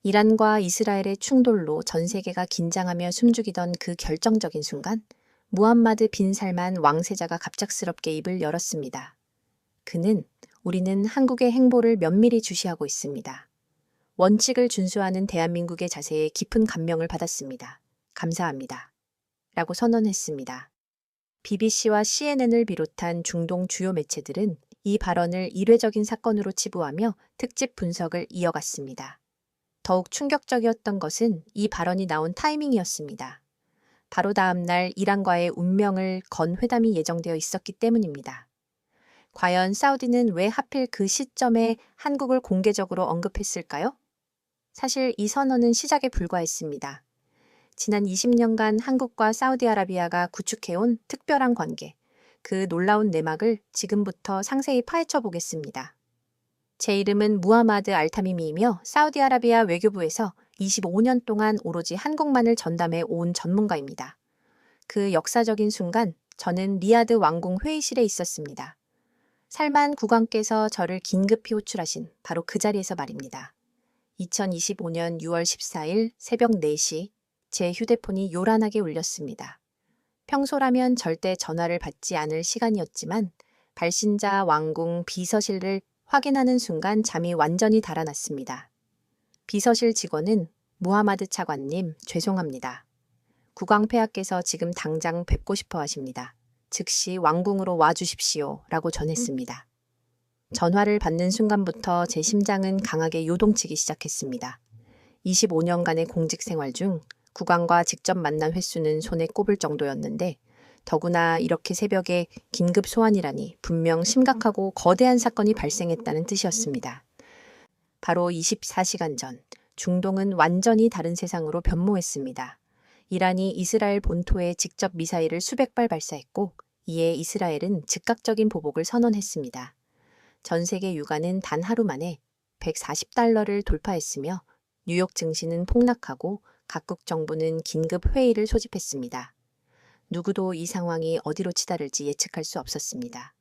이란과 이스라엘의 충돌로 전 세계가 긴장하며 숨죽이던 그 결정적인 순간, 무함마드 빈 살만 왕세자가 갑작스럽게 입을 열었습니다. 그는 우리는 한국의 행보를 면밀히 주시하고 있습니다. 원칙을 준수하는 대한민국의 자세에 깊은 감명을 받았습니다. 감사합니다. 라고 선언했습니다. BBC와 CNN을 비롯한 중동 주요 매체들은 이 발언을 이례적인 사건으로 치부하며 특집 분석을 이어갔습니다. 더욱 충격적이었던 것은 이 발언이 나온 타이밍이었습니다. 바로 다음 날 이란과의 운명을 건 회담이 예정되어 있었기 때문입니다. 과연 사우디는 왜 하필 그 시점에 한국을 공개적으로 언급했을까요? 사실 이 선언은 시작에 불과했습니다. 지난 20년간 한국과 사우디아라비아가 구축해온 특별한 관계, 그 놀라운 내막을 지금부터 상세히 파헤쳐 보겠습니다. 제 이름은 무하마드 알타미미이며 사우디아라비아 외교부에서 25년 동안 오로지 한국만을 전담해 온 전문가입니다. 그 역사적인 순간 저는 리야드 왕궁 회의실에 있었습니다. 살만 국왕께서 저를 긴급히 호출하신 바로 그 자리에서 말입니다. 2025년 6월 14일 새벽 4시 제 휴대폰이 요란하게 울렸습니다. 평소라면 절대 전화를 받지 않을 시간이었지만 발신자 왕궁 비서실을 확인하는 순간 잠이 완전히 달아났습니다. 비서실 직원은 무하마드 차관님, 죄송합니다. 국왕 폐하께서 지금 당장 뵙고 싶어 하십니다. 즉시 왕궁으로 와주십시오. 라고 전했습니다. 전화를 받는 순간부터 제 심장은 강하게 요동치기 시작했습니다. 25년간의 공직 생활 중 국왕과 직접 만난 횟수는 손에 꼽을 정도였는데 더구나 이렇게 새벽에 긴급 소환이라니 분명 심각하고 거대한 사건이 발생했다는 뜻이었습니다. 바로 24시간 전 중동은 완전히 다른 세상으로 변모했습니다. 이란이 이스라엘 본토에 직접 미사일을 수백 발 발사했고 이에 이스라엘은 즉각적인 보복을 선언했습니다. 전 세계 유가는 단 하루 만에 140달러를 돌파했으며 뉴욕 증시는 폭락하고 각국 정부는 긴급 회의를 소집했습니다. 누구도 이 상황이 어디로 치달을지 예측할 수 없었습니다.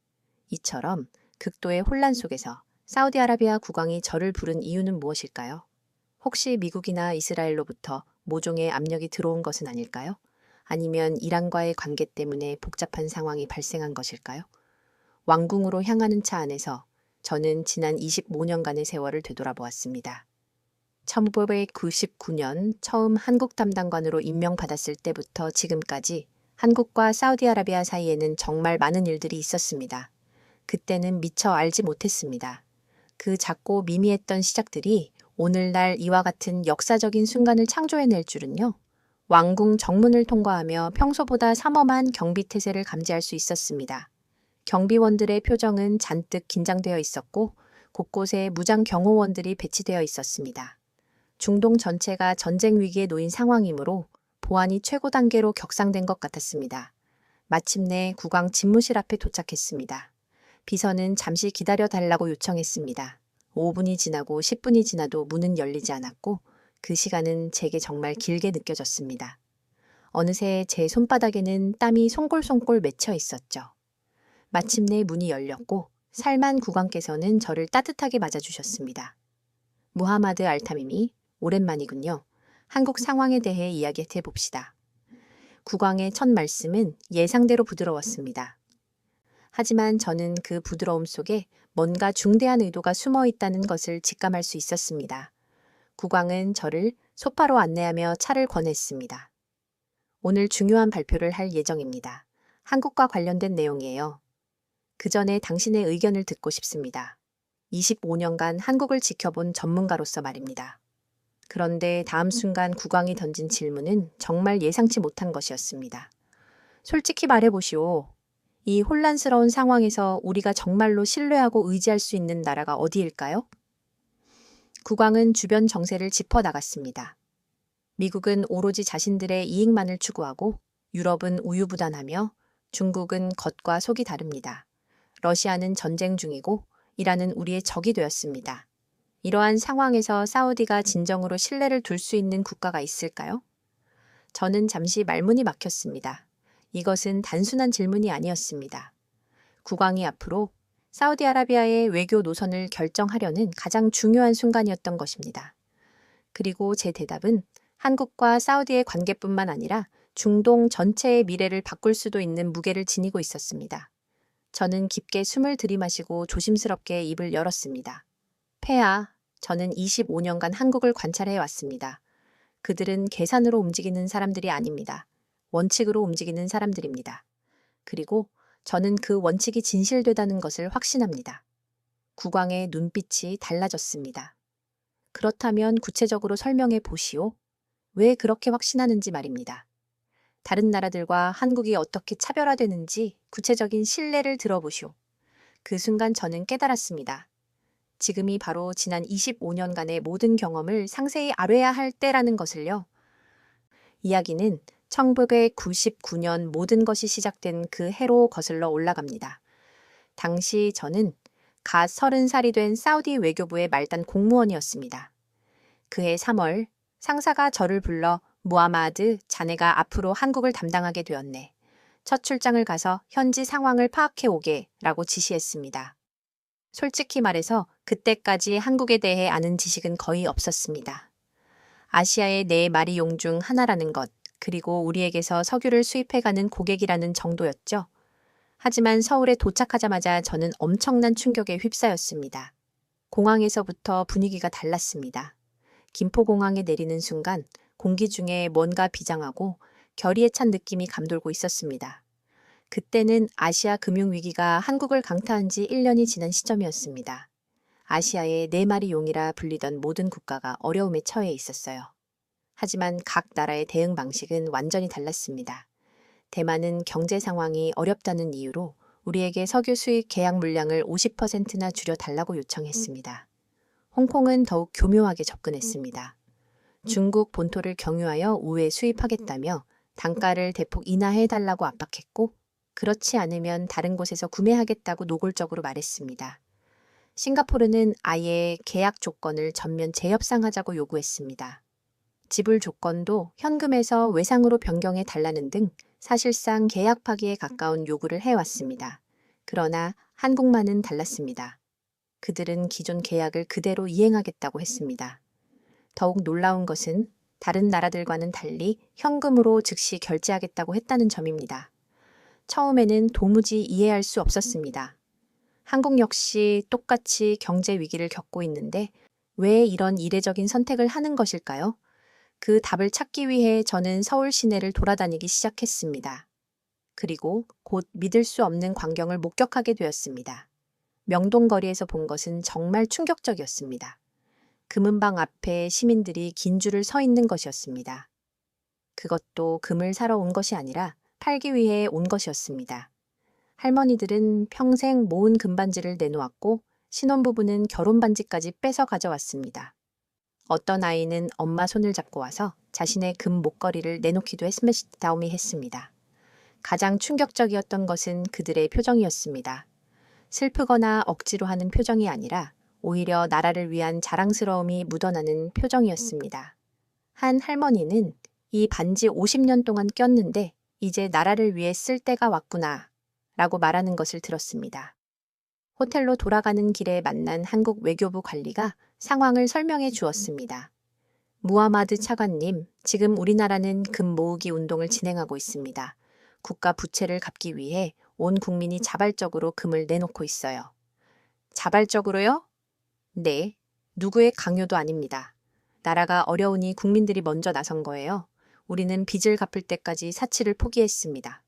이처럼 극도의 혼란 속에서 사우디아라비아 국왕이 저를 부른 이유는 무엇일까요? 혹시 미국이나 이스라엘로부터 모종의 압력이 들어온 것은 아닐까요? 아니면 이란과의 관계 때문에 복잡한 상황이 발생한 것일까요? 왕궁으로 향하는 차 안에서 저는 지난 25년간의 세월을 되돌아보았습니다. 1999년 처음 한국 담당관으로 임명받았을 때부터 지금까지 한국과 사우디아라비아 사이에는 정말 많은 일들이 있었습니다. 그때는 미처 알지 못했습니다. 그 작고 미미했던 시작들이 오늘날 이와 같은 역사적인 순간을 창조해낼 줄은요. 왕궁 정문을 통과하며 평소보다 삼엄한 경비태세를 감지할 수 있었습니다. 경비원들의 표정은 잔뜩 긴장되어 있었고 곳곳에 무장 경호원들이 배치되어 있었습니다. 중동 전체가 전쟁 위기에 놓인 상황이므로 보안이 최고 단계로 격상된 것 같았습니다. 마침내 국왕 집무실 앞에 도착했습니다. 비서는 잠시 기다려달라고 요청했습니다. 5분이 지나고 10분이 지나도 문은 열리지 않았고 그 시간은 제게 정말 길게 느껴졌습니다. 어느새 제 손바닥에는 땀이 송골송골 맺혀 있었죠. 마침내 문이 열렸고 살만 국왕께서는 저를 따뜻하게 맞아주셨습니다. 무하마드 알타미미, 오랜만이군요. 한국 상황에 대해 이야기해 봅시다. 국왕의 첫 말씀은 예상대로 부드러웠습니다. 하지만 저는 그 부드러움 속에 뭔가 중대한 의도가 숨어 있다는 것을 직감할 수 있었습니다. 국왕은 저를 소파로 안내하며 차를 권했습니다. 오늘 중요한 발표를 할 예정입니다. 한국과 관련된 내용이에요. 그 전에 당신의 의견을 듣고 싶습니다. 25년간 한국을 지켜본 전문가로서 말입니다. 그런데 다음 순간 국왕이 던진 질문은 정말 예상치 못한 것이었습니다. 솔직히 말해보시오. 이 혼란스러운 상황에서 우리가 정말로 신뢰하고 의지할 수 있는 나라가 어디일까요? 국왕은 주변 정세를 짚어나갔습니다. 미국은 오로지 자신들의 이익만을 추구하고 유럽은 우유부단하며 중국은 겉과 속이 다릅니다. 러시아는 전쟁 중이고 이란은 우리의 적이 되었습니다. 이러한 상황에서 사우디가 진정으로 신뢰를 둘 수 있는 국가가 있을까요? 저는 잠시 말문이 막혔습니다. 이것은 단순한 질문이 아니었습니다. 국왕이 앞으로 사우디아라비아의 외교 노선을 결정하려는 가장 중요한 순간이었던 것입니다. 그리고 제 대답은 한국과 사우디의 관계뿐만 아니라 중동 전체의 미래를 바꿀 수도 있는 무게를 지니고 있었습니다. 저는 깊게 숨을 들이마시고 조심스럽게 입을 열었습니다. 폐하, 저는 25년간 한국을 관찰해 왔습니다. 그들은 계산으로 움직이는 사람들이 아닙니다. 원칙으로 움직이는 사람들입니다. 그리고 저는 그 원칙이 진실되다는 것을 확신합니다. 국왕의 눈빛이 달라졌습니다. 그렇다면 구체적으로 설명해 보시오. 왜 그렇게 확신하는지 말입니다. 다른 나라들과 한국이 어떻게 차별화되는지 구체적인 신뢰를 들어보시오. 그 순간 저는 깨달았습니다. 지금이 바로 지난 25년간의 모든 경험을 상세히 알아야 할 때라는 것을요. 이야기는 1999년 모든 것이 시작된 그 해로 거슬러 올라갑니다. 당시 저는 갓 30살이 된 사우디 외교부의 말단 공무원이었습니다. 그해 3월 상사가 저를 불러 무하마드, 자네가 앞으로 한국을 담당하게 되었네. 첫 출장을 가서 현지 상황을 파악해 오게 라고 지시했습니다. 솔직히 말해서 그때까지 한국에 대해 아는 지식은 거의 없었습니다. 아시아의 네 마리 용 중 하나라는 것, 그리고 우리에게서 석유를 수입해가는 고객이라는 정도였죠. 하지만 서울에 도착하자마자 저는 엄청난 충격에 휩싸였습니다. 공항에서부터 분위기가 달랐습니다. 김포공항에 내리는 순간 공기 중에 뭔가 비장하고 결의에 찬 느낌이 감돌고 있었습니다. 그때는 아시아 금융위기가 한국을 강타한 지 1년이 지난 시점이었습니다. 아시아의 네 마리 용이라 불리던 모든 국가가 어려움에 처해 있었어요. 하지만 각 나라의 대응 방식은 완전히 달랐습니다. 대만은 경제 상황이 어렵다는 이유로 우리에게 석유 수입 계약 물량을 50%나 줄여달라고 요청했습니다. 홍콩은 더욱 교묘하게 접근했습니다. 중국 본토를 경유하여 우회 수입하겠다며 단가를 대폭 인하해달라고 압박했고, 그렇지 않으면 다른 곳에서 구매하겠다고 노골적으로 말했습니다. 싱가포르는 아예 계약 조건을 전면 재협상하자고 요구했습니다. 지불 조건도 현금에서 외상으로 변경해 달라는 등 사실상 계약 파기에 가까운 요구를 해왔습니다. 그러나 한국만은 달랐습니다. 그들은 기존 계약을 그대로 이행하겠다고 했습니다. 더욱 놀라운 것은 다른 나라들과는 달리 현금으로 즉시 결제하겠다고 했다는 점입니다. 처음에는 도무지 이해할 수 없었습니다. 한국 역시 똑같이 경제 위기를 겪고 있는데 왜 이런 이례적인 선택을 하는 것일까요? 그 답을 찾기 위해 저는 서울 시내를 돌아다니기 시작했습니다. 그리고 곧 믿을 수 없는 광경을 목격하게 되었습니다. 명동거리에서 본 것은 정말 충격적이었습니다. 금은방 앞에 시민들이 긴 줄을 서 있는 것이었습니다. 그것도 금을 사러 온 것이 아니라 팔기 위해 온 것이었습니다. 할머니들은 평생 모은 금반지를 내놓았고 신혼부부는 결혼반지까지 뺏어 가져왔습니다. 어떤 아이는 엄마 손을 잡고 와서 자신의 금 목걸이를 내놓기도 했습니다. 가장 충격적이었던 것은 그들의 표정이었습니다. 슬프거나 억지로 하는 표정이 아니라 오히려 나라를 위한 자랑스러움이 묻어나는 표정이었습니다. 한 할머니는 이 반지 50년 동안 꼈는데 이제 나라를 위해 쓸 때가 왔구나 라고 말하는 것을 들었습니다. 호텔로 돌아가는 길에 만난 한국 외교부 관리가 상황을 설명해 주었습니다. 무하마드 차관님, 지금 우리나라는 금 모으기 운동을 진행하고 있습니다. 국가 부채를 갚기 위해 온 국민이 자발적으로 금을 내놓고 있어요. 자발적으로요? 네, 누구의 강요도 아닙니다. 나라가 어려우니 국민들이 먼저 나선 거예요. 우리는 빚을 갚을 때까지 사치를 포기했습니다.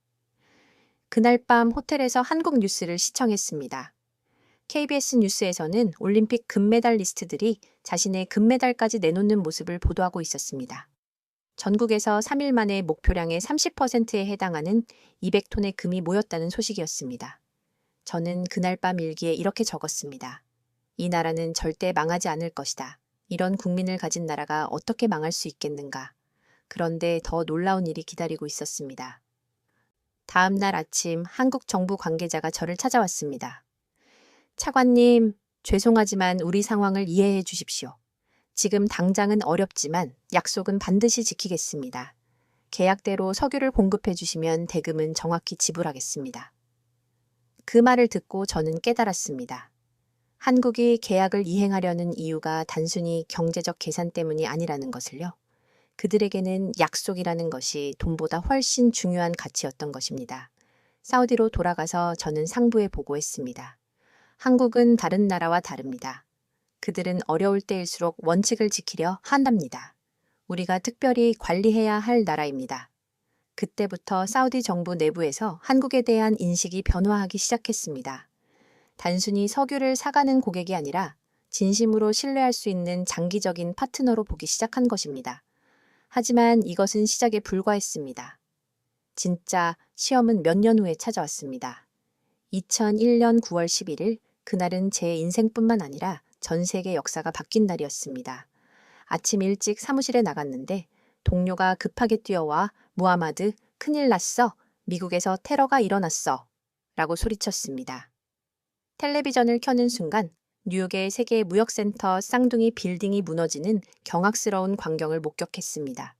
그날 밤 호텔에서 한국 뉴스를 시청했습니다. KBS 뉴스에서는 올림픽 금메달리스트들이 자신의 금메달까지 내놓는 모습을 보도하고 있었습니다. 전국에서 3일 만에 목표량의 30%에 해당하는 200톤의 금이 모였다는 소식이었습니다. 저는 그날 밤 일기에 이렇게 적었습니다. 이 나라는 절대 망하지 않을 것이다. 이런 국민을 가진 나라가 어떻게 망할 수 있겠는가. 그런데 더 놀라운 일이 기다리고 있었습니다. 다음 날 아침 한국 정부 관계자가 저를 찾아왔습니다. 차관님, 죄송하지만 우리 상황을 이해해 주십시오. 지금 당장은 어렵지만 약속은 반드시 지키겠습니다. 계약대로 석유를 공급해 주시면 대금은 정확히 지불하겠습니다. 그 말을 듣고 저는 깨달았습니다. 한국이 계약을 이행하려는 이유가 단순히 경제적 계산 때문이 아니라는 것을요. 그들에게는 약속이라는 것이 돈보다 훨씬 중요한 가치였던 것입니다. 사우디로 돌아가서 저는 상부에 보고했습니다. 한국은 다른 나라와 다릅니다. 그들은 어려울 때일수록 원칙을 지키려 한답니다. 우리가 특별히 관리해야 할 나라입니다. 그때부터 사우디 정부 내부에서 한국에 대한 인식이 변화하기 시작했습니다. 단순히 석유를 사가는 고객이 아니라 진심으로 신뢰할 수 있는 장기적인 파트너로 보기 시작한 것입니다. 하지만 이것은 시작에 불과했습니다. 진짜 시험은 몇 년 후에 찾아왔습니다. 2001년 9월 11일, 그날은 제 인생뿐만 아니라 전 세계 역사가 바뀐 날이었습니다. 아침 일찍 사무실에 나갔는데 동료가 급하게 뛰어와 무하마드, 큰일 났어. 미국에서 테러가 일어났어. 라고 소리쳤습니다. 텔레비전을 켜는 순간 뉴욕의 세계 무역센터 쌍둥이 빌딩이 무너지는 경악스러운 광경을 목격했습니다.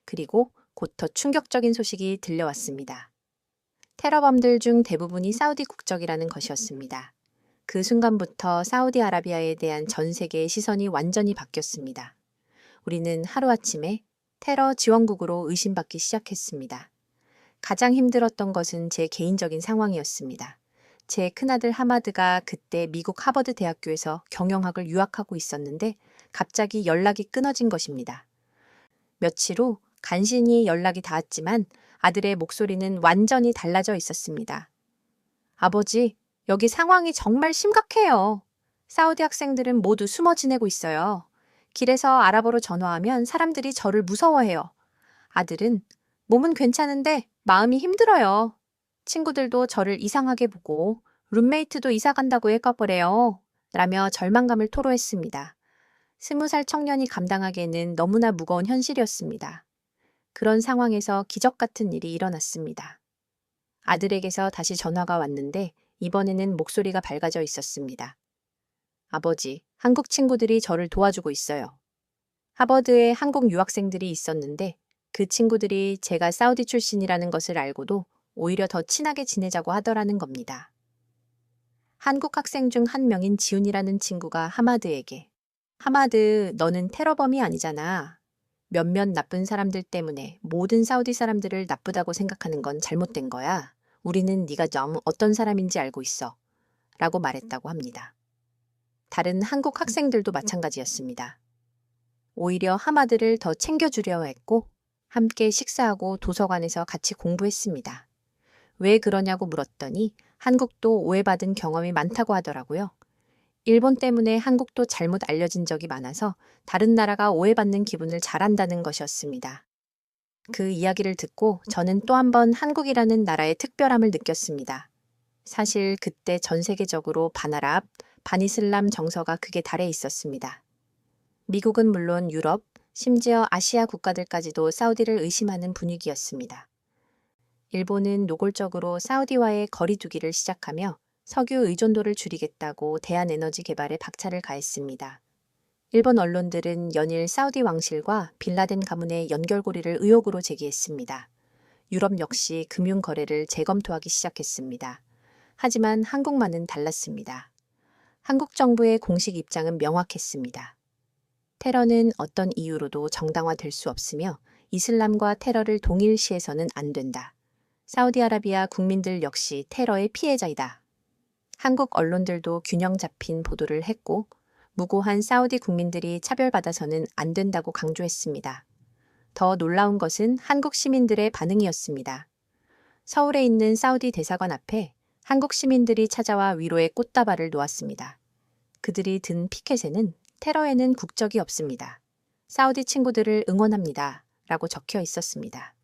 그리고 곧 더 충격적인 소식이 들려왔습니다. 테러범들 중 대부분이 사우디 국적이라는 것이었습니다. 그 순간부터 사우디아라비아에 대한 전 세계의 시선이 완전히 바뀌었습니다. 우리는 하루아침에 테러 지원국으로 의심받기 시작했습니다. 가장 힘들었던 것은 제 개인적인 상황이었습니다. 제 큰아들 하마드가 그때 미국 하버드 대학교에서 경영학을 유학하고 있었는데 갑자기 연락이 끊어진 것입니다. 며칠 후 간신히 연락이 닿았지만 아들의 목소리는 완전히 달라져 있었습니다. 아버지, 여기 상황이 정말 심각해요. 사우디 학생들은 모두 숨어 지내고 있어요. 길에서 아랍어로 전화하면 사람들이 저를 무서워해요. 아들은 몸은 괜찮은데 마음이 힘들어요. 친구들도 저를 이상하게 보고 룸메이트도 이사 간다고 해가버려요. 라며 절망감을 토로했습니다. 20살 청년이 감당하기에는 너무나 무거운 현실이었습니다. 그런 상황에서 기적 같은 일이 일어났습니다. 아들에게서 다시 전화가 왔는데 이번에는 목소리가 밝아져 있었습니다. 아버지, 한국 친구들이 저를 도와주고 있어요. 하버드에 한국 유학생들이 있었는데 그 친구들이 제가 사우디 출신이라는 것을 알고도 오히려 더 친하게 지내자고 하더라는 겁니다. 한국 학생 중 한 명인 지훈이라는 친구가 하마드에게 하마드, 너는 테러범이 아니잖아. 몇몇 나쁜 사람들 때문에 모든 사우디 사람들을 나쁘다고 생각하는 건 잘못된 거야. 우리는 네가 너무 어떤 사람인지 알고 있어. 라고 말했다고 합니다. 다른 한국 학생들도 마찬가지였습니다. 오히려 하마드를 더 챙겨주려 했고 함께 식사하고 도서관에서 같이 공부했습니다. 왜 그러냐고 물었더니 한국도 오해받은 경험이 많다고 하더라고요. 일본 때문에 한국도 잘못 알려진 적이 많아서 다른 나라가 오해받는 기분을 잘 안다는 것이었습니다. 그 이야기를 듣고 저는 또 한 번 한국이라는 나라의 특별함을 느꼈습니다. 사실 그때 전 세계적으로 반아랍, 반이슬람 정서가 극에 달해 있었습니다. 미국은 물론 유럽, 심지어 아시아 국가들까지도 사우디를 의심하는 분위기였습니다. 일본은 노골적으로 사우디와의 거리 두기를 시작하며 석유 의존도를 줄이겠다고 대한에너지 개발에 박차를 가했습니다. 일본 언론들은 연일 사우디 왕실과 빌라덴 가문의 연결고리를 의혹으로 제기했습니다. 유럽 역시 금융 거래를 재검토하기 시작했습니다. 하지만 한국만은 달랐습니다. 한국 정부의 공식 입장은 명확했습니다. 테러는 어떤 이유로도 정당화될 수 없으며 이슬람과 테러를 동일시해서는 안 된다. 사우디아라비아 국민들 역시 테러의 피해자이다. 한국 언론들도 균형 잡힌 보도를 했고 무고한 사우디 국민들이 차별받아서는 안 된다고 강조했습니다. 더 놀라운 것은 한국 시민들의 반응이었습니다. 서울에 있는 사우디 대사관 앞에 한국 시민들이 찾아와 위로의 꽃다발을 놓았습니다. 그들이 든 피켓에는 테러에는 국적이 없습니다. 사우디 친구들을 응원합니다. 라고 적혀 있었습니다.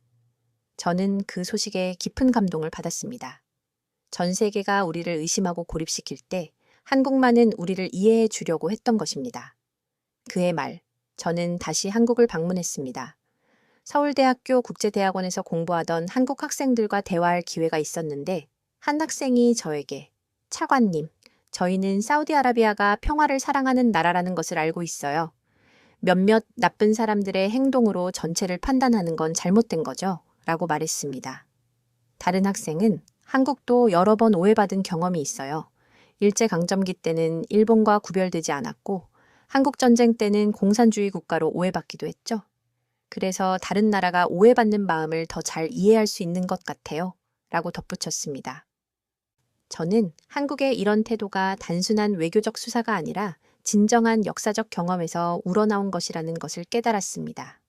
저는 그 소식에 깊은 감동을 받았습니다. 전 세계가 우리를 의심하고 고립시킬 때 한국만은 우리를 이해해 주려고 했던 것입니다. 그의 말, 저는 다시 한국을 방문했습니다. 서울대학교 국제대학원에서 공부하던 한국 학생들과 대화할 기회가 있었는데 한 학생이 저에게 차관님, 저희는 사우디아라비아가 평화를 사랑하는 나라라는 것을 알고 있어요. 몇몇 나쁜 사람들의 행동으로 전체를 판단하는 건 잘못된 거죠? 라고 말했습니다. 다른 학생은 한국도 여러 번 오해받은 경험이 있어요. 일제강점기 때는 일본과 구별되지 않았고 한국전쟁 때는 공산주의 국가로 오해받기도 했죠. 그래서 다른 나라가 오해받는 마음을 더 잘 이해할 수 있는 것 같아요. 라고 덧붙였습니다. 저는 한국의 이런 태도가 단순한 외교적 수사가 아니라 진정한 역사적 경험에서 우러나온 것이라는 것을 깨달았습니다.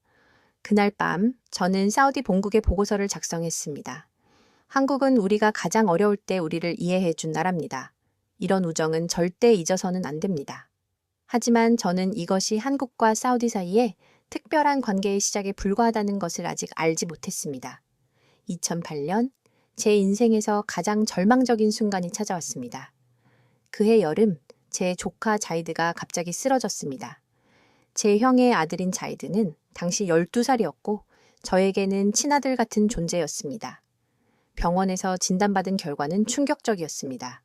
그날 밤 저는 사우디 본국에 보고서를 작성했습니다. 한국은 우리가 가장 어려울 때 우리를 이해해 준 나라입니다. 이런 우정은 절대 잊어서는 안 됩니다. 하지만 저는 이것이 한국과 사우디 사이에 특별한 관계의 시작에 불과하다는 것을 아직 알지 못했습니다. 2008년 제 인생에서 가장 절망적인 순간이 찾아왔습니다. 그해 여름 제 조카 자이드가 갑자기 쓰러졌습니다. 제 형의 아들인 자이드는 당시 12살이었고 저에게는 친아들 같은 존재였습니다. 병원에서 진단받은 결과는 충격적이었습니다.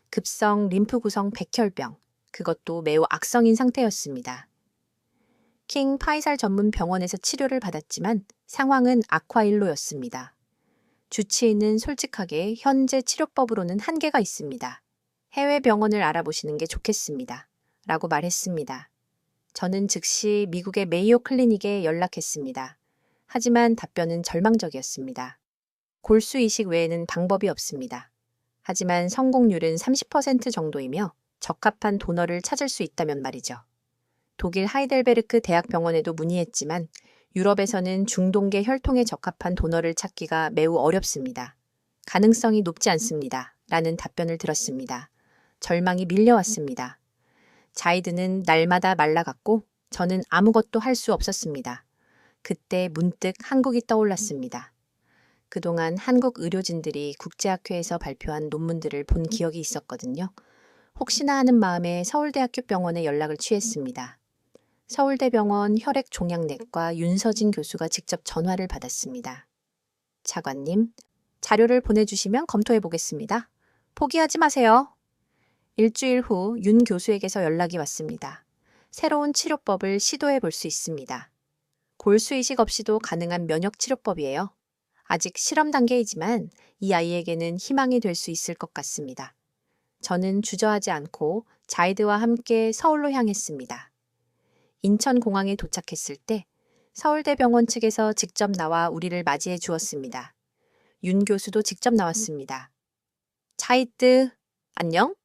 급성 림프 구성 백혈병, 그것도 매우 악성인 상태였습니다. 킹 파이살 전문 병원에서 치료를 받았지만 상황은 악화일로였습니다. 주치의는 솔직하게 현재 치료법으로는 한계가 있습니다. 해외 병원을 알아보시는 게 좋겠습니다. 라고 말했습니다. 저는 즉시 미국의 메이오 클리닉에 연락했습니다. 하지만 답변은 절망적이었습니다. 골수 이식 외에는 방법이 없습니다. 하지만 성공률은 30% 정도이며 적합한 도너를 찾을 수 있다면 말이죠. 독일 하이델베르크 대학병원에도 문의했지만 유럽에서는 중동계 혈통에 적합한 도너를 찾기가 매우 어렵습니다. 가능성이 높지 않습니다. 라는 답변을 들었습니다. 절망이 밀려왔습니다. 자이드는 날마다 말라갔고 저는 아무것도 할 수 없었습니다. 그때 문득 한국이 떠올랐습니다. 그동안 한국 의료진들이 국제학회에서 발표한 논문들을 본 기억이 있었거든요. 혹시나 하는 마음에 서울대학교 병원에 연락을 취했습니다. 서울대병원 혈액종양내과 윤서진 교수가 직접 전화를 받았습니다. 차관님, 자료를 보내주시면 검토해 보겠습니다. 포기하지 마세요. 일주일 후 윤 교수에게서 연락이 왔습니다. 새로운 치료법을 시도해 볼 수 있습니다. 골수 이식 없이도 가능한 면역 치료법이에요. 아직 실험 단계이지만 이 아이에게는 희망이 될 수 있을 것 같습니다. 저는 주저하지 않고 자이드와 함께 서울로 향했습니다. 인천공항에 도착했을 때 서울대병원 측에서 직접 나와 우리를 맞이해 주었습니다. 윤 교수도 직접 나왔습니다. 자이드, 안녕?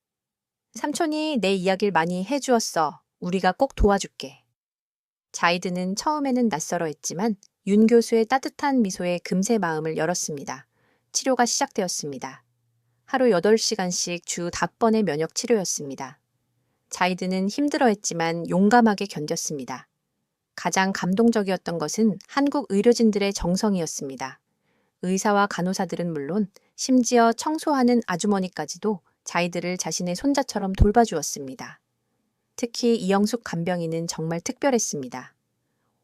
삼촌이 내 이야기를 많이 해주었어. 우리가 꼭 도와줄게. 자이드는 처음에는 낯설어했지만 윤 교수의 따뜻한 미소에 금세 마음을 열었습니다. 치료가 시작되었습니다. 하루 8시간씩 주 5번의 면역 치료였습니다. 자이드는 힘들어했지만 용감하게 견뎠습니다. 가장 감동적이었던 것은 한국 의료진들의 정성이었습니다. 의사와 간호사들은 물론 심지어 청소하는 아주머니까지도 자이드를 자신의 손자처럼 돌봐주었습니다. 특히 이영숙 간병인은 정말 특별했습니다.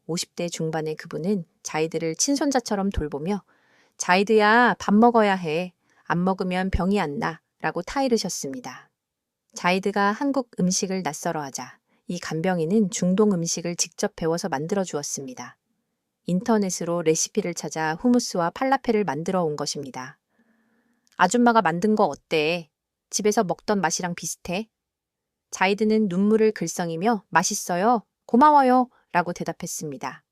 50대 중반의 그분은 자이드를 친손자처럼 돌보며 자이드야, 밥 먹어야 해. 안 먹으면 병이 안 나. 라고 타이르셨습니다. 자이드가 한국 음식을 낯설어하자 이 간병인은 중동 음식을 직접 배워서 만들어 주었습니다. 인터넷으로 레시피를 찾아 후무스와 팔라펠을 만들어 온 것입니다. 아줌마가 만든 거 어때? 집에서 먹던 맛이랑 비슷해? 자이드는 눈물을 글썽이며 맛있어요. 고마워요. 라고 대답했습니다.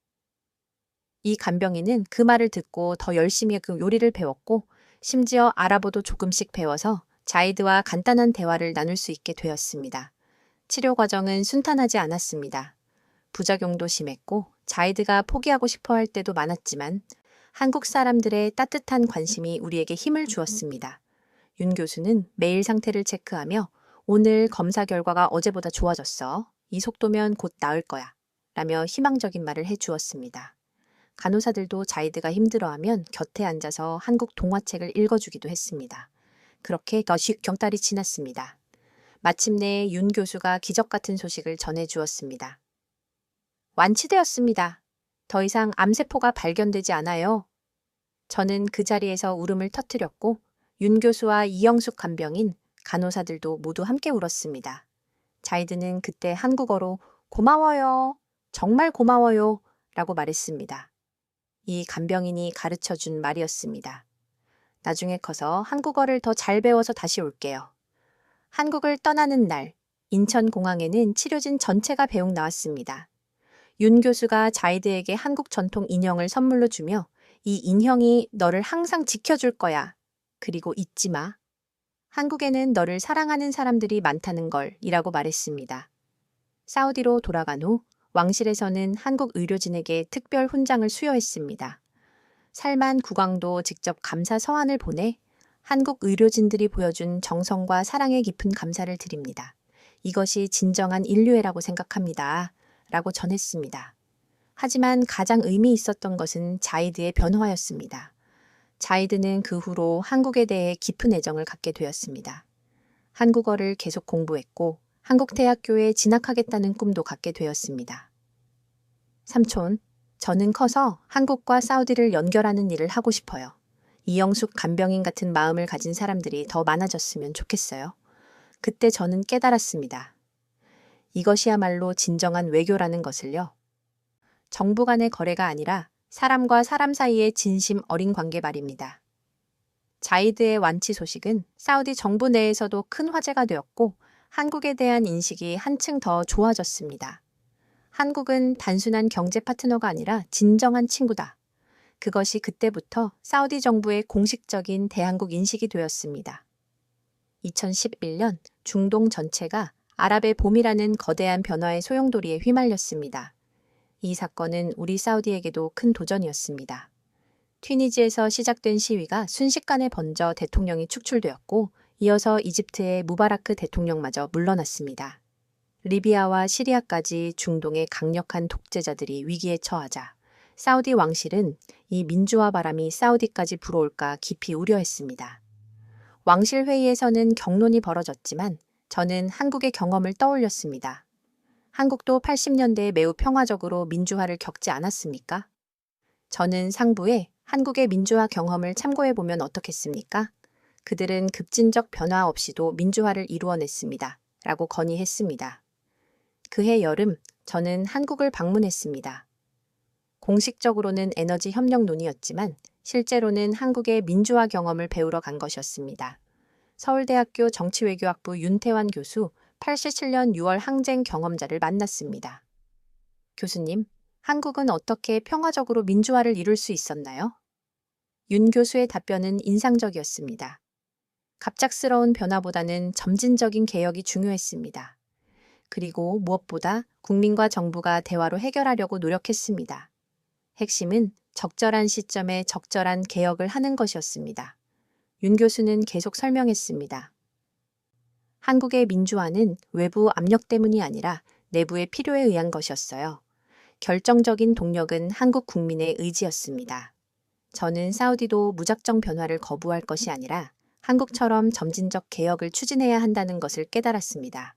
이 간병인은 그 말을 듣고 더 열심히 그 요리를 배웠고 심지어 아랍어도 조금씩 배워서 자이드와 간단한 대화를 나눌 수 있게 되었습니다. 치료 과정은 순탄하지 않았습니다. 부작용도 심했고 자이드가 포기하고 싶어 할 때도 많았지만 한국 사람들의 따뜻한 관심이 우리에게 힘을 주었습니다. 윤 교수는 매일 상태를 체크하며 오늘 검사 결과가 어제보다 좋아졌어. 이 속도면 곧 나을 거야. 라며 희망적인 말을 해주었습니다. 간호사들도 자이드가 힘들어하면 곁에 앉아서 한국 동화책을 읽어주기도 했습니다. 그렇게 몇십 경달이 지났습니다. 마침내 윤 교수가 기적 같은 소식을 전해주었습니다. 완치되었습니다. 더 이상 암세포가 발견되지 않아요. 저는 그 자리에서 울음을 터뜨렸고 윤 교수와 이영숙 간병인, 간호사들도 모두 함께 울었습니다. 자이드는 그때 한국어로 고마워요. 정말 고마워요. 라고 말했습니다. 이 간병인이 가르쳐준 말이었습니다. 나중에 커서 한국어를 더 잘 배워서 다시 올게요. 한국을 떠나는 날, 인천공항에는 치료진 전체가 배웅 나왔습니다. 윤 교수가 자이드에게 한국 전통 인형을 선물로 주며 이 인형이 너를 항상 지켜줄 거야. 그리고 잊지 마. 한국에는 너를 사랑하는 사람들이 많다는 걸 이라고 말했습니다. 사우디로 돌아간 후 왕실에서는 한국 의료진에게 특별 훈장을 수여했습니다. 살만 국왕도 직접 감사 서한을 보내 한국 의료진들이 보여준 정성과 사랑에 깊은 감사를 드립니다. 이것이 진정한 인류애라고 생각합니다. 라고 전했습니다. 하지만 가장 의미 있었던 것은 자이드의 변화였습니다. 자이드는 그 후로 한국에 대해 깊은 애정을 갖게 되었습니다. 한국어를 계속 공부했고 한국대학교에 진학하겠다는 꿈도 갖게 되었습니다. 삼촌, 저는 커서 한국과 사우디를 연결하는 일을 하고 싶어요. 이영숙 간병인 같은 마음을 가진 사람들이 더 많아졌으면 좋겠어요. 그때 저는 깨달았습니다. 이것이야말로 진정한 외교라는 것을요. 정부 간의 거래가 아니라 사람과 사람 사이의 진심 어린 관계 말입니다. 자이드의 완치 소식은 사우디 정부 내에서도 큰 화제가 되었고 한국에 대한 인식이 한층 더 좋아졌습니다. 한국은 단순한 경제 파트너가 아니라 진정한 친구다. 그것이 그때부터 사우디 정부의 공식적인 대한국 인식이 되었습니다. 2011년 중동 전체가 아랍의 봄이라는 거대한 변화의 소용돌이에 휘말렸습니다. 이 사건은 우리 사우디에게도 큰 도전이었습니다. 튀니지에서 시작된 시위가 순식간에 번져 대통령이 축출되었고 이어서 이집트의 무바라크 대통령마저 물러났습니다. 리비아와 시리아까지 중동의 강력한 독재자들이 위기에 처하자 사우디 왕실은 이 민주화 바람이 사우디까지 불어올까 깊이 우려했습니다. 왕실 회의에서는 격론이 벌어졌지만 저는 한국의 경험을 떠올렸습니다. 한국도 80년대에 매우 평화적으로 민주화를 겪지 않았습니까? 저는 상부에 한국의 민주화 경험을 참고해보면 어떻겠습니까? 그들은 급진적 변화 없이도 민주화를 이루어냈습니다. 라고 건의했습니다. 그해 여름 저는 한국을 방문했습니다. 공식적으로는 에너지 협력 논의였지만 실제로는 한국의 민주화 경험을 배우러 간 것이었습니다. 서울대학교 정치외교학부 윤태환 교수 87년 6월 항쟁 경험자를 만났습니다. 교수님, 한국은 어떻게 평화적으로 민주화를 이룰 수 있었나요? 윤 교수의 답변은 인상적이었습니다. 갑작스러운 변화보다는 점진적인 개혁이 중요했습니다. 그리고 무엇보다 국민과 정부가 대화로 해결하려고 노력했습니다. 핵심은 적절한 시점에 적절한 개혁을 하는 것이었습니다. 윤 교수는 계속 설명했습니다. 한국의 민주화는 외부 압력 때문이 아니라 내부의 필요에 의한 것이었어요. 결정적인 동력은 한국 국민의 의지였습니다. 저는 사우디도 무작정 변화를 거부할 것이 아니라 한국처럼 점진적 개혁을 추진해야 한다는 것을 깨달았습니다.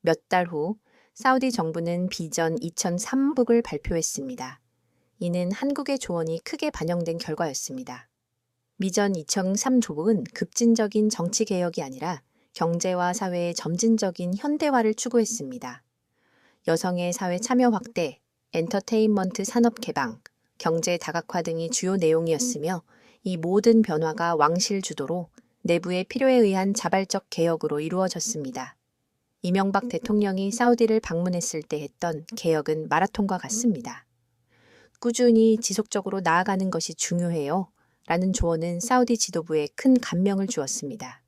몇 달 후 사우디 정부는 비전 2003북을 발표했습니다. 이는 한국의 조언이 크게 반영된 결과였습니다. 비전 2003조북은 급진적인 정치개혁이 아니라 경제와 사회의 점진적인 현대화를 추구했습니다. 여성의 사회 참여 확대, 엔터테인먼트 산업 개방, 경제 다각화 등이 주요 내용이었으며 이 모든 변화가 왕실 주도로 내부의 필요에 의한 자발적 개혁으로 이루어졌습니다. 이명박 대통령이 사우디를 방문했을 때 했던 개혁은 마라톤과 같습니다. 꾸준히 지속적으로 나아가는 것이 중요해요. 라는 조언은 사우디 지도부에 큰 감명을 주었습니다.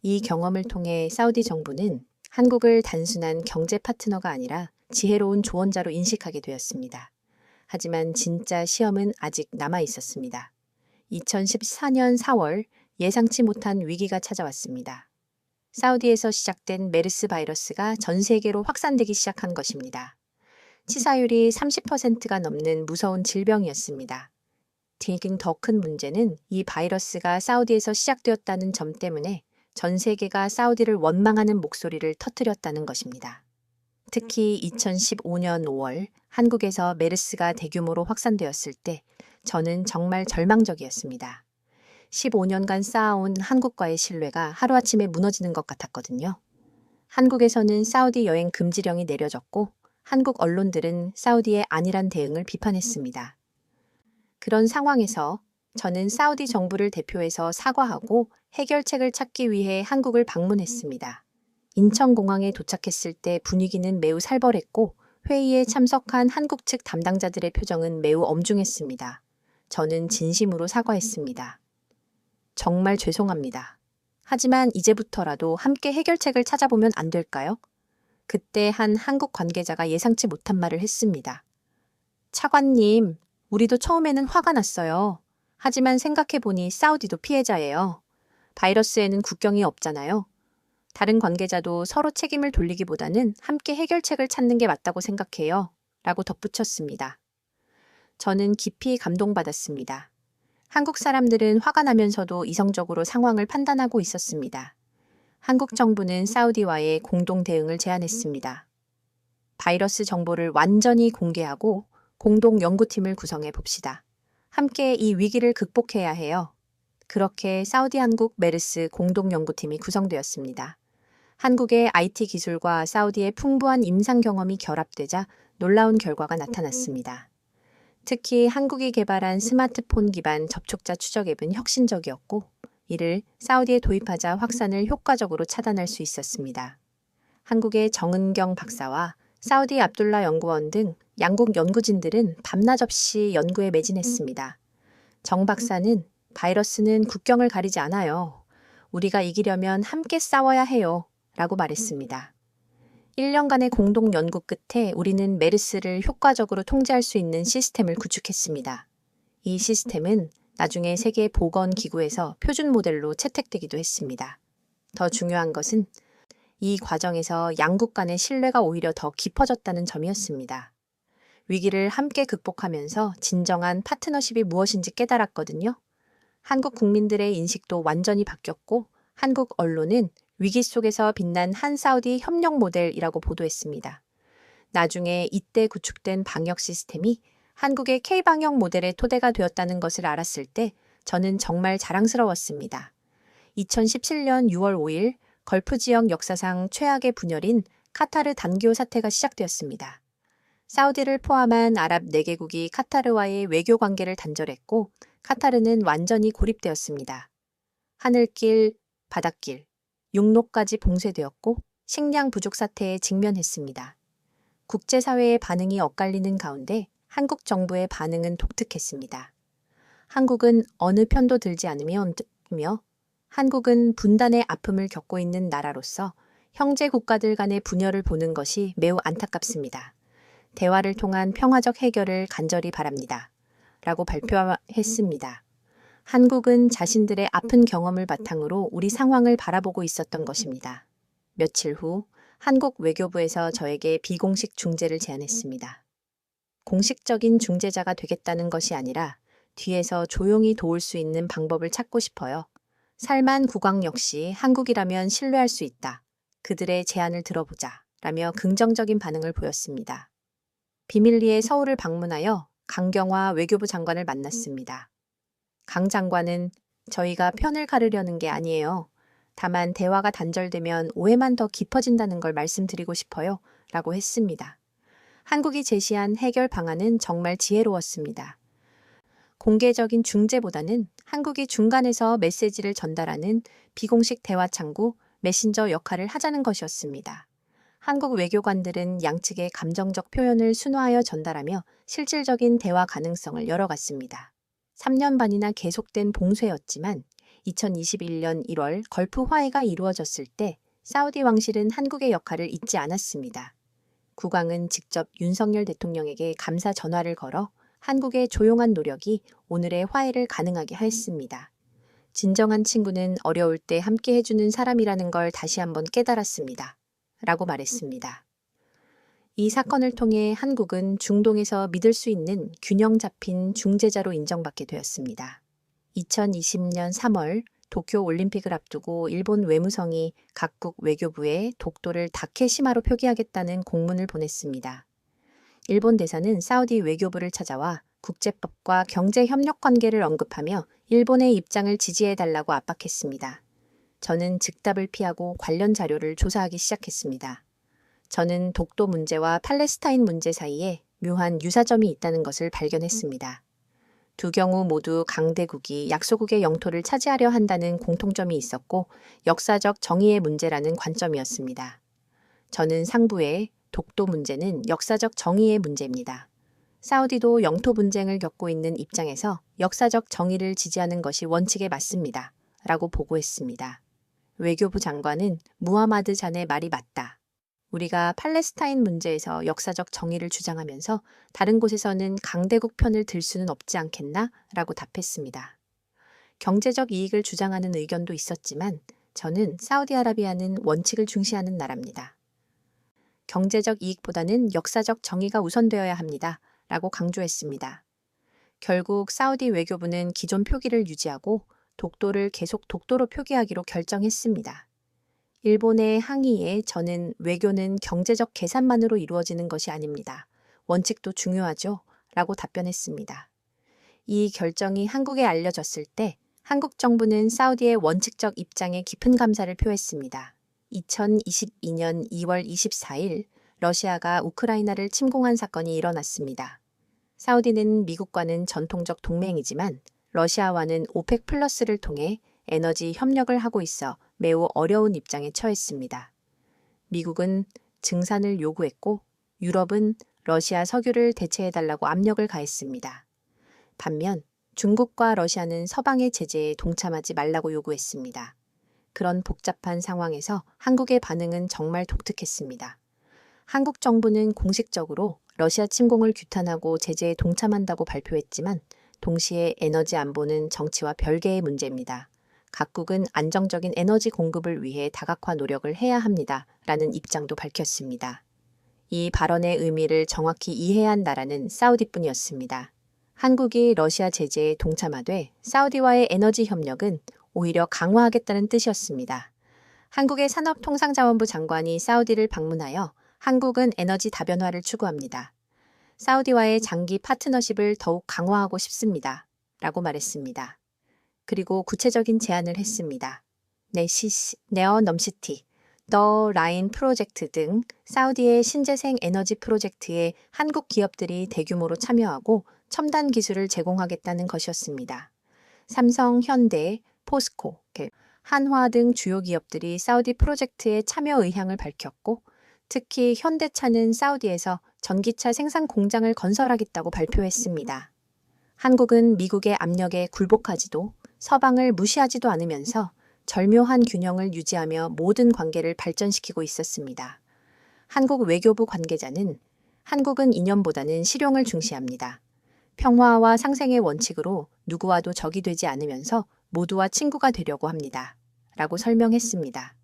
이 경험을 통해 사우디 정부는 한국을 단순한 경제 파트너가 아니라 지혜로운 조언자로 인식하게 되었습니다. 하지만 진짜 시험은 아직 남아 있었습니다. 2014년 4월 예상치 못한 위기가 찾아왔습니다. 사우디에서 시작된 메르스 바이러스가 전 세계로 확산되기 시작한 것입니다. 치사율이 30%가 넘는 무서운 질병이었습니다. 지금 더 큰 문제는 이 바이러스가 사우디에서 시작되었다는 점 때문에 전 세계가 사우디를 원망하는 목소리를 터뜨렸다는 것입니다. 특히 2015년 5월 한국에서 메르스가 대규모로 확산되었을 때 저는 정말 절망적이었습니다. 15년간 쌓아온 한국과의 신뢰가 하루아침에 무너지는 것 같았거든요. 한국에서는 사우디 여행 금지령이 내려졌고 한국 언론들은 사우디의 안일한 대응을 비판했습니다. 그런 상황에서 저는 사우디 정부를 대표해서 사과하고 해결책을 찾기 위해 한국을 방문했습니다. 인천공항에 도착했을 때 분위기는 매우 살벌했고 회의에 참석한 한국 측 담당자들의 표정은 매우 엄중했습니다. 저는 진심으로 사과했습니다. 정말 죄송합니다. 하지만 이제부터라도 함께 해결책을 찾아보면 안 될까요? 그때 한 한국 관계자가 예상치 못한 말을 했습니다. 차관님, 우리도 처음에는 화가 났어요. 하지만 생각해보니 사우디도 피해자예요. 바이러스에는 국경이 없잖아요. 다른 관계자도 서로 책임을 돌리기보다는 함께 해결책을 찾는 게 맞다고 생각해요. 라고 덧붙였습니다. 저는 깊이 감동받았습니다. 한국 사람들은 화가 나면서도 이성적으로 상황을 판단하고 있었습니다. 한국 정부는 사우디와의 공동 대응을 제안했습니다. 바이러스 정보를 완전히 공개하고 공동 연구팀을 구성해 봅시다. 함께 이 위기를 극복해야 해요. 그렇게 사우디 한국 메르스 공동 연구팀이 구성되었습니다. 한국의 IT 기술과 사우디의 풍부한 임상 경험이 결합되자 놀라운 결과가 나타났습니다. 특히 한국이 개발한 스마트폰 기반 접촉자 추적 앱은 혁신적이었고 이를 사우디에 도입하자 확산을 효과적으로 차단할 수 있었습니다. 한국의 정은경 박사와 사우디 압둘라 연구원 등 양국 연구진들은 밤낮 없이 연구에 매진했습니다. 정 박사는 바이러스는 국경을 가리지 않아요. 우리가 이기려면 함께 싸워야 해요. 라고 말했습니다. 1년간의 공동 연구 끝에 우리는 메르스를 효과적으로 통제할 수 있는 시스템을 구축했습니다. 이 시스템은 나중에 세계보건기구에서 표준 모델로 채택되기도 했습니다. 더 중요한 것은 이 과정에서 양국 간의 신뢰가 오히려 더 깊어졌다는 점이었습니다. 위기를 함께 극복하면서 진정한 파트너십이 무엇인지 깨달았거든요. 한국 국민들의 인식도 완전히 바뀌었고 한국 언론은 위기 속에서 빛난 한 사우디 협력 모델이라고 보도했습니다. 나중에 이때 구축된 방역 시스템이 한국의 K-방역 모델의 토대가 되었다는 것을 알았을 때 저는 정말 자랑스러웠습니다. 2017년 6월 5일 걸프 지역 역사상 최악의 분열인 카타르 단교 사태가 시작되었습니다. 사우디를 포함한 아랍 4개국이 카타르와의 외교 관계를 단절했고 카타르는 완전히 고립되었습니다. 하늘길, 바닷길, 육로까지 봉쇄되었고 식량 부족 사태에 직면했습니다. 국제사회의 반응이 엇갈리는 가운데 한국 정부의 반응은 독특했습니다. 한국은 어느 편도 들지 않으며 한국은 분단의 아픔을 겪고 있는 나라로서 형제 국가들 간의 분열을 보는 것이 매우 안타깝습니다. 대화를 통한 평화적 해결을 간절히 바랍니다. 라고 발표했습니다. 한국은 자신들의 아픈 경험을 바탕으로 우리 상황을 바라보고 있었던 것입니다. 며칠 후 한국 외교부에서 저에게 비공식 중재를 제안했습니다. 공식적인 중재자가 되겠다는 것이 아니라 뒤에서 조용히 도울 수 있는 방법을 찾고 싶어요. 살만 국왕 역시 한국이라면 신뢰할 수 있다. 그들의 제안을 들어보자. 라며 긍정적인 반응을 보였습니다. 비밀리에 서울을 방문하여 강경화 외교부 장관을 만났습니다. 강 장관은 저희가 편을 가르려는 게 아니에요. 다만 대화가 단절되면 오해만 더 깊어진다는 걸 말씀드리고 싶어요. 라고 했습니다. 한국이 제시한 해결 방안은 정말 지혜로웠습니다. 공개적인 중재보다는 한국이 중간에서 메시지를 전달하는 비공식 대화 창구, 메신저 역할을 하자는 것이었습니다. 한국 외교관들은 양측의 감정적 표현을 순화하여 전달하며 실질적인 대화 가능성을 열어갔습니다. 3년 반이나 계속된 봉쇄였지만 2021년 1월 걸프 화해가 이루어졌을 때 사우디 왕실은 한국의 역할을 잊지 않았습니다. 국왕은 직접 윤석열 대통령에게 감사 전화를 걸어 한국의 조용한 노력이 오늘의 화해를 가능하게 했습니다. 진정한 친구는 어려울 때 함께 해주는 사람이라는 걸 다시 한번 깨달았습니다. 라고 말했습니다. 이 사건을 통해 한국은 중동에서 믿을 수 있는 균형 잡힌 중재자로 인정받게 되었습니다. 2020년 3월 도쿄 올림픽을 앞두고 일본 외무성이 각국 외교부에 독도를 다케시마로 표기하겠다는 공문을 보냈습니다. 일본 대사는 사우디 외교부를 찾아와 국제법과 경제협력 관계를 언급하며 일본의 입장을 지지해달라고 압박했습니다. 저는 즉답을 피하고 관련 자료를 조사하기 시작했습니다. 저는 독도 문제와 팔레스타인 문제 사이에 묘한 유사점이 있다는 것을 발견했습니다. 두 경우 모두 강대국이 약소국의 영토를 차지하려 한다는 공통점이 있었고 역사적 정의의 문제라는 관점이었습니다. 저는 상부의 독도 문제는 역사적 정의의 문제입니다. 사우디도 영토 분쟁을 겪고 있는 입장에서 역사적 정의를 지지하는 것이 원칙에 맞습니다. 라고 보고했습니다. 외교부 장관은 무하마드 잔의 말이 맞다. 우리가 팔레스타인 문제에서 역사적 정의를 주장하면서 다른 곳에서는 강대국 편을 들 수는 없지 않겠나? 라고 답했습니다. 경제적 이익을 주장하는 의견도 있었지만 저는 사우디아라비아는 원칙을 중시하는 나라입니다. 경제적 이익보다는 역사적 정의가 우선되어야 합니다. 라고 강조했습니다. 결국 사우디 외교부는 기존 표기를 유지하고 독도를 계속 독도로 표기하기로 결정했습니다. 일본의 항의에 저는 외교는 경제적 계산만으로 이루어지는 것이 아닙니다. 원칙도 중요하죠. 라고 답변했습니다. 이 결정이 한국에 알려졌을 때 한국 정부는 사우디의 원칙적 입장에 깊은 감사를 표했습니다. 2022년 2월 24일 러시아가 우크라이나를 침공한 사건이 일어났습니다. 사우디는 미국과는 전통적 동맹이지만 러시아와는 오펙 플러스를 통해 에너지 협력을 하고 있어 매우 어려운 입장에 처했습니다. 미국은 증산을 요구했고 유럽은 러시아 석유를 대체해달라고 압력을 가했습니다. 반면 중국과 러시아는 서방의 제재에 동참하지 말라고 요구했습니다. 그런 복잡한 상황에서 한국의 반응은 정말 독특했습니다. 한국 정부는 공식적으로 러시아 침공을 규탄하고 제재에 동참한다고 발표했지만 동시에 에너지 안보는 정치와 별개의 문제입니다. 각국은 안정적인 에너지 공급을 위해 다각화 노력을 해야 합니다. 라는 입장도 밝혔습니다. 이 발언의 의미를 정확히 이해한 나라는 사우디뿐이었습니다. 한국이 러시아 제재에 동참하되 사우디와의 에너지 협력은 오히려 강화하겠다는 뜻이었습니다. 한국의 산업통상자원부 장관이 사우디를 방문하여 한국은 에너지 다변화를 추구합니다. 사우디와의 장기 파트너십을 더욱 강화하고 싶습니다. 라고 말했습니다. 그리고 구체적인 제안을 했습니다. 네어넘시티, 더 라인 프로젝트 등 사우디의 신재생 에너지 프로젝트에 한국 기업들이 대규모로 참여하고 첨단 기술을 제공하겠다는 것이었습니다. 삼성, 현대, 포스코, 한화 등 주요 기업들이 사우디 프로젝트에 참여 의향을 밝혔고 특히 현대차는 사우디에서 전기차 생산 공장을 건설하겠다고 발표했습니다. 한국은 미국의 압력에 굴복하지도 서방을 무시하지도 않으면서 절묘한 균형을 유지하며 모든 관계를 발전시키고 있었습니다. 한국 외교부 관계자는 한국은 이념보다는 실용을 중시합니다. 평화와 상생의 원칙으로 누구와도 적이 되지 않으면서 모두와 친구가 되려고 합니다. 라고 설명했습니다.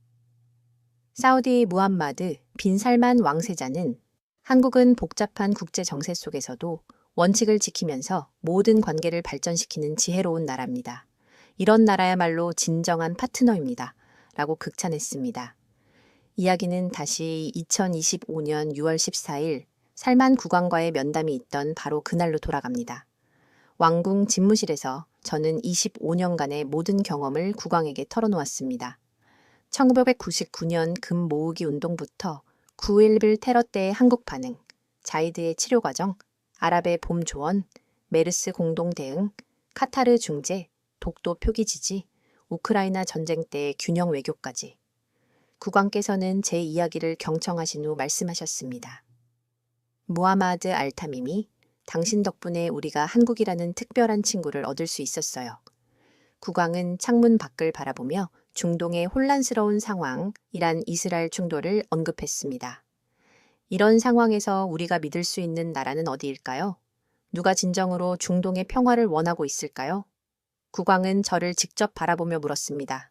사우디 무함마드 빈 살만 왕세자는 한국은 복잡한 국제 정세 속에서도 원칙을 지키면서 모든 관계를 발전시키는 지혜로운 나라입니다. 이런 나라야말로 진정한 파트너입니다. 라고 극찬했습니다. 이야기는 다시 2025년 6월 14일 살만 국왕과의 면담이 있던 바로 그날로 돌아갑니다. 왕궁 집무실에서 저는 25년간의 모든 경험을 국왕에게 털어놓았습니다. 1999년 금 모으기 운동부터 9.11 테러 때의 한국 반응, 자이드의 치료 과정, 아랍의 봄 조언, 메르스 공동 대응, 카타르 중재, 독도 표기 지지, 우크라이나 전쟁 때의 균형 외교까지. 국왕께서는 제 이야기를 경청하신 후 말씀하셨습니다. 무하마드 알타밈이 당신 덕분에 우리가 한국이라는 특별한 친구를 얻을 수 있었어요. 국왕은 창문 밖을 바라보며 중동의 혼란스러운 상황이란 이스라엘 충돌을 언급했습니다. 이런 상황에서 우리가 믿을 수 있는 나라는 어디일까요? 누가 진정으로 중동의 평화를 원하고 있을까요? 국왕은 저를 직접 바라보며 물었습니다.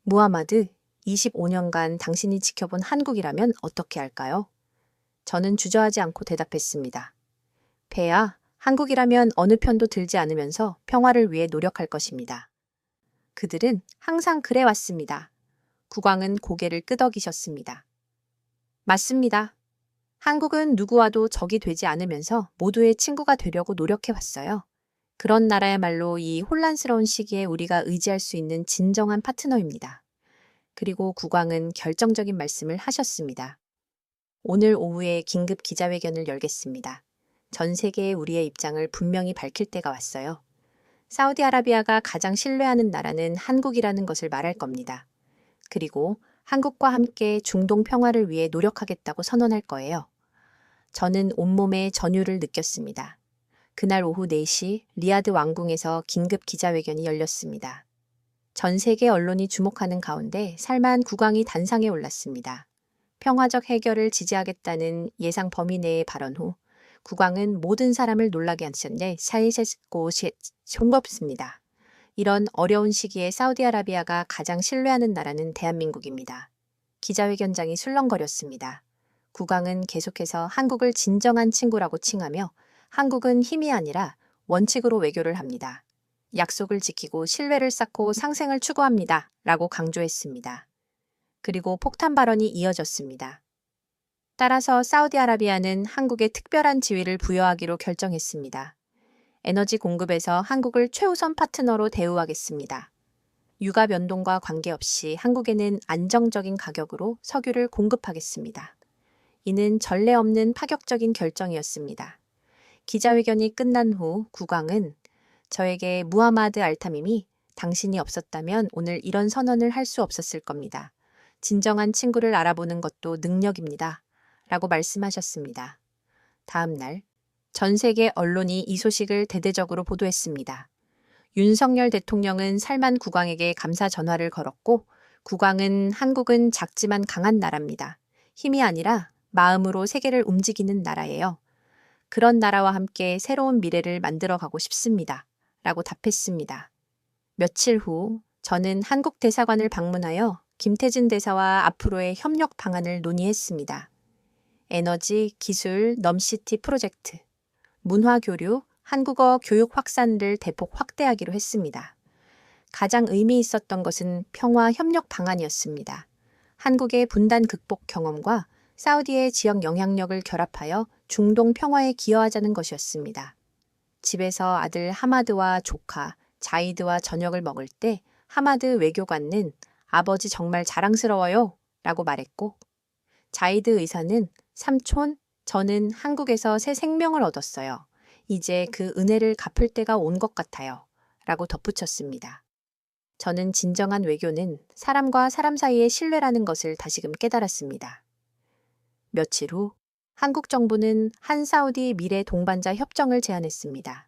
무하마드, 25년간 당신이 지켜본 한국이라면 어떻게 할까요? 저는 주저하지 않고 대답했습니다. 폐하, 한국이라면 어느 편도 들지 않으면서 평화를 위해 노력할 것입니다. 그들은 항상 그래왔습니다. 국왕은 고개를 끄덕이셨습니다. 맞습니다. 한국은 누구와도 적이 되지 않으면서 모두의 친구가 되려고 노력해왔어요. 그런 나라야말로 이 혼란스러운 시기에 우리가 의지할 수 있는 진정한 파트너입니다. 그리고 국왕은 결정적인 말씀을 하셨습니다. 오늘 오후에 긴급 기자회견을 열겠습니다. 전 세계에 우리의 입장을 분명히 밝힐 때가 왔어요. 사우디아라비아가 가장 신뢰하는 나라는 한국이라는 것을 말할 겁니다. 그리고 한국과 함께 중동 평화를 위해 노력하겠다고 선언할 거예요. 저는 온몸에 전율을 느꼈습니다. 그날 오후 4시 리야드 왕궁에서 긴급 기자회견이 열렸습니다. 전 세계 언론이 주목하는 가운데 살만 국왕이 단상에 올랐습니다. 평화적 해결을 지지하겠다는 예상 범위 내의 발언 후 국왕은 모든 사람을 놀라게 하셨는데 사이세스고시 송겁습니다. 이런 어려운 시기에 사우디아라비아가 가장 신뢰하는 나라는 대한민국입니다. 기자회견장이 술렁거렸습니다. 국왕은 계속해서 한국을 진정한 친구라고 칭하며 한국은 힘이 아니라 원칙으로 외교를 합니다. 약속을 지키고 신뢰를 쌓고 상생을 추구합니다. 라고 강조했습니다. 그리고 폭탄 발언이 이어졌습니다. 따라서 사우디아라비아는 한국에 특별한 지위를 부여하기로 결정했습니다. 에너지 공급에서 한국을 최우선 파트너로 대우하겠습니다. 유가 변동과 관계없이 한국에는 안정적인 가격으로 석유를 공급하겠습니다. 이는 전례 없는 파격적인 결정이었습니다. 기자회견이 끝난 후 국왕은 저에게 무하마드 알타밈이 당신이 없었다면 오늘 이런 선언을 할 수 없었을 겁니다. 진정한 친구를 알아보는 것도 능력입니다. 라고 말씀하셨습니다. 다음 날 전 세계 언론이 이 소식을 대대적으로 보도했습니다. 윤석열 대통령은 살만 국왕에게 감사 전화를 걸었고 국왕은 한국은 작지만 강한 나라입니다. 힘이 아니라 마음으로 세계를 움직이는 나라예요. 그런 나라와 함께 새로운 미래를 만들어가고 싶습니다. 라고 답했습니다. 며칠 후 저는 한국 대사관을 방문하여 김태진 대사와 앞으로의 협력 방안을 논의했습니다. 에너지, 기술, 넘시티 프로젝트, 문화교류, 한국어 교육 확산을 대폭 확대하기로 했습니다. 가장 의미 있었던 것은 평화 협력 방안이었습니다. 한국의 분단 극복 경험과 사우디의 지역 영향력을 결합하여 중동 평화에 기여하자는 것이었습니다. 집에서 아들 하마드와 조카, 자이드와 저녁을 먹을 때 하마드 외교관은 아버지 정말 자랑스러워요 라고 말했고 자이드 의사는 삼촌, 저는 한국에서 새 생명을 얻었어요. 이제 그 은혜를 갚을 때가 온 것 같아요. 라고 덧붙였습니다. 저는 진정한 외교는 사람과 사람 사이의 신뢰라는 것을 다시금 깨달았습니다. 며칠 후 한국 정부는 한사우디 미래 동반자 협정을 제안했습니다.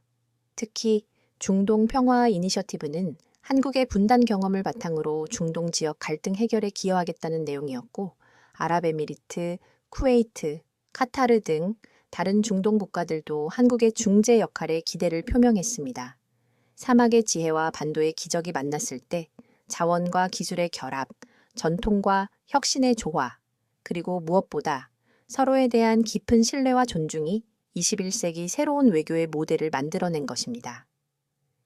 특히 중동 평화 이니셔티브는 한국의 분단 경험을 바탕으로 중동 지역 갈등 해결에 기여하겠다는 내용이었고 아랍에미리트, 쿠웨이트, 카타르 등 다른 중동 국가들도 한국의 중재 역할에 기대를 표명했습니다. 사막의 지혜와 반도의 기적이 만났을 때 자원과 기술의 결합, 전통과 혁신의 조화, 그리고 무엇보다 서로에 대한 깊은 신뢰와 존중이 21세기 새로운 외교의 모델을 만들어낸 것입니다.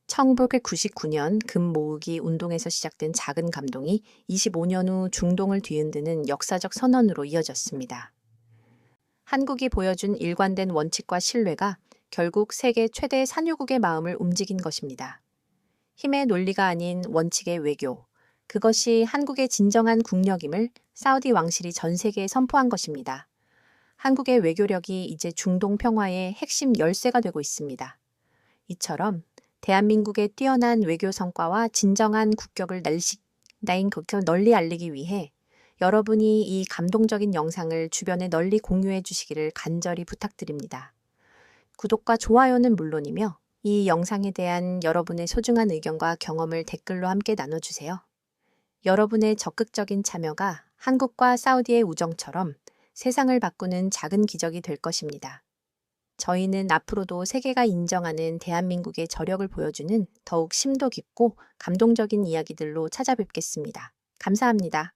1999년 금 모으기 운동에서 시작된 작은 감동이 25년 후 중동을 뒤흔드는 역사적 선언으로 이어졌습니다. 한국이 보여준 일관된 원칙과 신뢰가 결국 세계 최대 산유국의 마음을 움직인 것입니다. 힘의 논리가 아닌 원칙의 외교, 그것이 한국의 진정한 국력임을 사우디 왕실이 전 세계에 선포한 것입니다. 한국의 외교력이 이제 중동 평화의 핵심 열쇠가 되고 있습니다. 이처럼 대한민국의 뛰어난 외교 성과와 진정한 국격을 널리 알리기 위해 여러분이 이 감동적인 영상을 주변에 널리 공유해 주시기를 간절히 부탁드립니다. 구독과 좋아요는 물론이며 이 영상에 대한 여러분의 소중한 의견과 경험을 댓글로 함께 나눠주세요. 여러분의 적극적인 참여가 한국과 사우디의 우정처럼 세상을 바꾸는 작은 기적이 될 것입니다. 저희는 앞으로도 세계가 인정하는 대한민국의 저력을 보여주는 더욱 심도 깊고 감동적인 이야기들로 찾아뵙겠습니다. 감사합니다.